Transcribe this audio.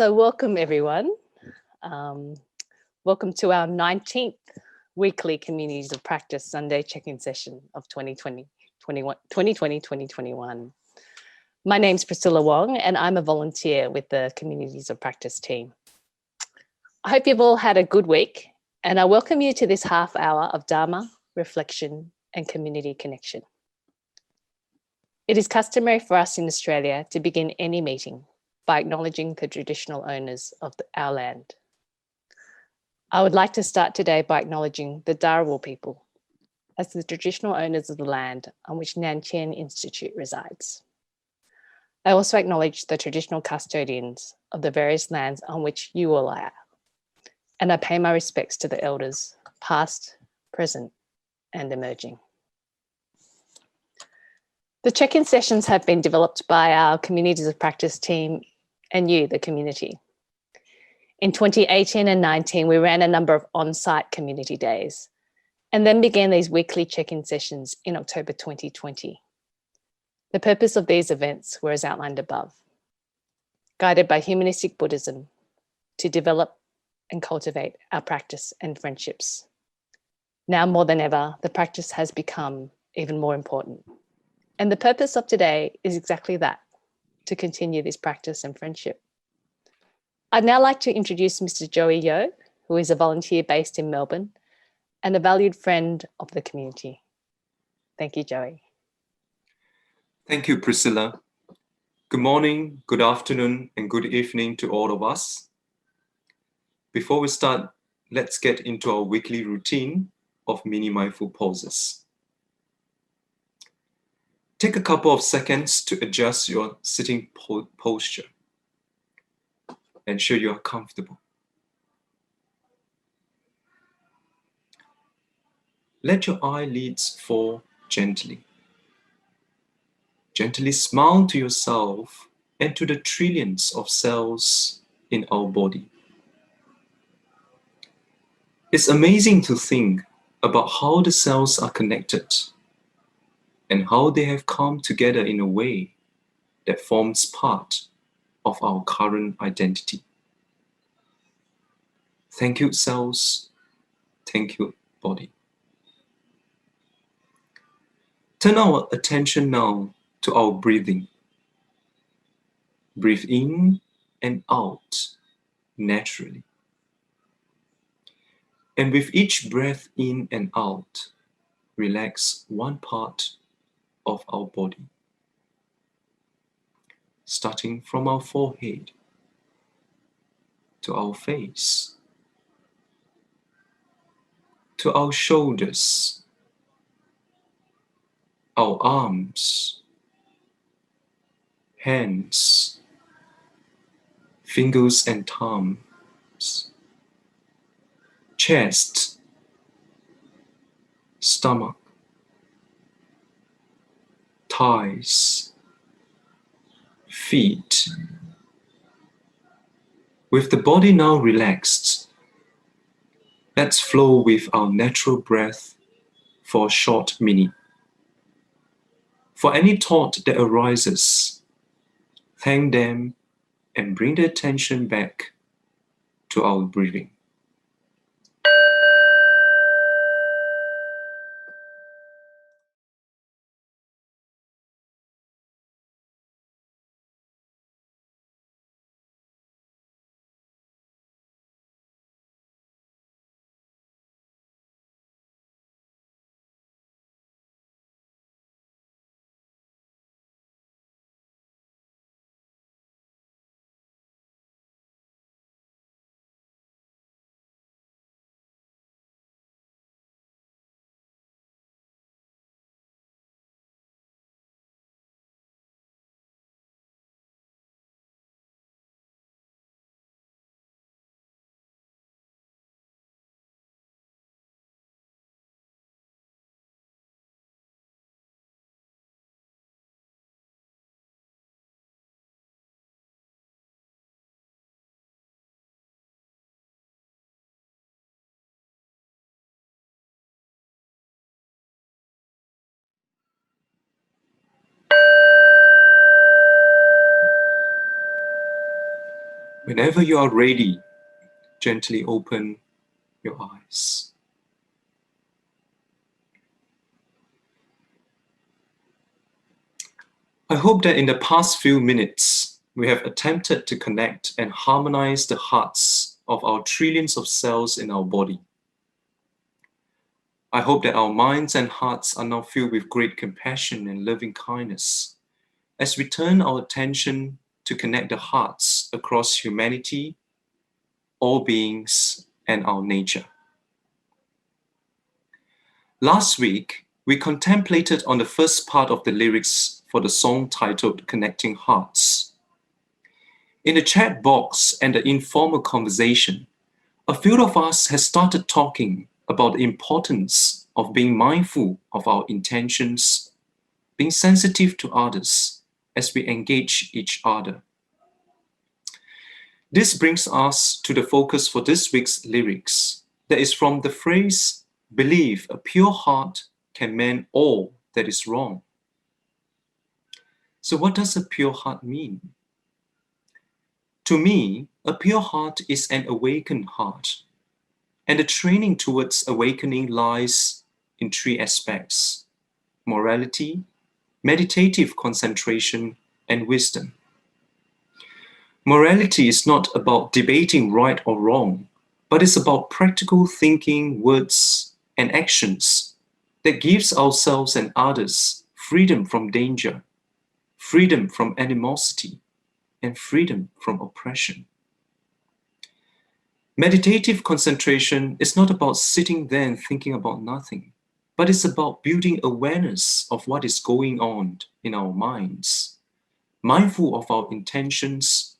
So welcome everyone. Um, Welcome to our 19th weekly Communities of Practice Sunday check-in session of 2020-2021. My name's Priscilla Wong and I'm a volunteer with the Communities of Practice team. I hope you've all had a good week and I welcome you to this half hour of Dharma, reflection and community connection. It is customary for us in Australia to begin any meeting by acknowledging the traditional owners of our land. I would like to start today by acknowledging the Dharawal people as the traditional owners of the land on which Nan Chen Institute resides. I also acknowledge the traditional custodians of the various lands on which you all are, and I pay my respects to the elders, past, present, and emerging. The check-in sessions have been developed by our Communities of Practice team and you, the community. In 2018 and 19, we ran a number of on-site community days and then began these weekly check-in sessions in October 2020. The purpose of these events were as outlined above, guided by humanistic Buddhism to develop and cultivate our practice and friendships. Now more than ever, the practice has become even more important. And the purpose of today is exactly that, to continue this practice and friendship. I'd now like to introduce Mr. Joey Yeo, who is a volunteer based in Melbourne and a valued friend of the community. Thank you, Joey. Thank you, Priscilla. Good morning, good afternoon, and good evening to all of us. Before we start, let's get into our weekly routine of mini mindful pauses. Take a couple of seconds to adjust your sitting posture. Ensure you are comfortable. Let your eyelids fall gently. Gently smile to yourself and to the trillions of cells in our body. It's amazing to think about how the cells are connected and how they have come together in a way that forms part of our current identity. Thank you, cells. Thank you, body. Turn our attention now to our breathing. Breathe in and out naturally. And with each breath in and out, relax one part of our body, starting from our forehead to our face, to our shoulders, our arms, hands, fingers and thumbs, chest, stomach, thighs, feet. With the body now relaxed, let's flow with our natural breath for a short minute. For any thought that arises, thank them and bring the attention back to our breathing. Whenever you are ready, gently open your eyes. I hope that in the past few minutes, we have attempted to connect and harmonize the hearts of our trillions of cells in our body. I hope that our minds and hearts are now filled with great compassion and loving kindness as we turn our attention to connect the hearts across humanity, all beings, and our nature. Last week, we contemplated on the first part of the lyrics for the song titled Connecting Hearts. In the chat box and the informal conversation, a few of us has started talking about the importance of being mindful of our intentions, being sensitive to others as we engage each other. This brings us to the focus for this week's lyrics, that is from the phrase, "Believe a pure heart can mend all that is wrong." So what does a pure heart mean? To me, a pure heart is an awakened heart, and the training towards awakening lies in three aspects: morality, meditative concentration, and wisdom. Morality is not about debating right or wrong, but it's about practical thinking, words, and actions that gives ourselves and others freedom from danger, freedom from animosity, and freedom from oppression. Meditative concentration is not about sitting there and thinking about nothing, but it's about building awareness of what is going on in our minds, mindful of our intentions,